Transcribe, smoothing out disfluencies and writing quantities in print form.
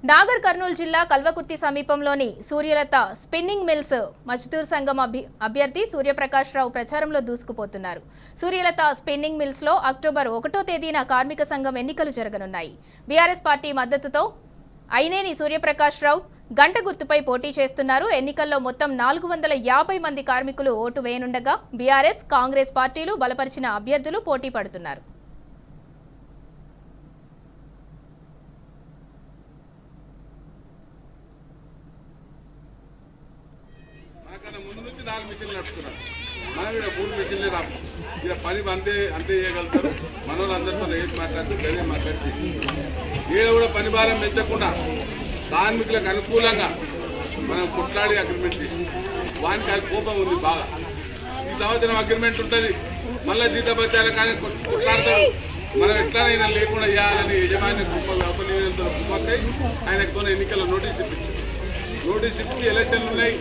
నాగర్ కర్నూలు జిల్లా కల్వకుర్తి సమీపంలోని Suryalatha spinning mills Mazdoor సంఘం అభ్యర్థి సూర్యప్రకాష్ రావు ప్రచారంలో దూసుకుపోతున్నారు. సూర్యలత స్పిన్నింగ్ మిల్స్ లో అక్టోబర్ 1వ తేదీన కార్మిక సంఘం ఎన్నికలు జరగనున్నాయి. బీఆర్ఎస్ పార్టీ మద్దతుతో అయినేని సూర్యప్రకాష్ రావు గంట గుర్తుపై పోటీ చేస్తున్నారు. ఎన్నికల్లో మొత్తం 450 మంది కార్మికులు ఓటు వేయనుండగా బీఆర్ఎస్, కాంగ్రెస్ పార్టీలు బలపరిచిన అభ్యర్థులు పోటీ పడుతున్నారు. ముందు నుంచి 4 మిషన్లు నడుపుతున్నారు. మనం ఇక్కడ 3 మిషన్లే రాము. ఇక్కడ పని అంతే చేయగలుగుతారు. మన వాళ్ళందరితో రేపు మాట్లాడుతూ గదే మాట్లాడితే ఈడ కూడా పని భారం పెంచకుండా కార్మికులకు అనుకూలంగా మనం కొట్లాడి అగ్రిమెంట్ చేసి వానికి అది కోపం ఉంది బాగా. ఈ సంవత్సరం అగ్రిమెంట్ ఉంటుంది, మళ్ళీ జీతభత్యాలు కానీ కొట్లాడతారు. మనం ఎట్లనైనా లేకుండా చేయాలని యజమాని కుమ్మక్కై ఆయనకు ఎన్నికల్లో నోటీస్ ఇప్పించారు. నోటీస్ ఇచ్చి ఎలక్షన్లు ఉన్నాయి.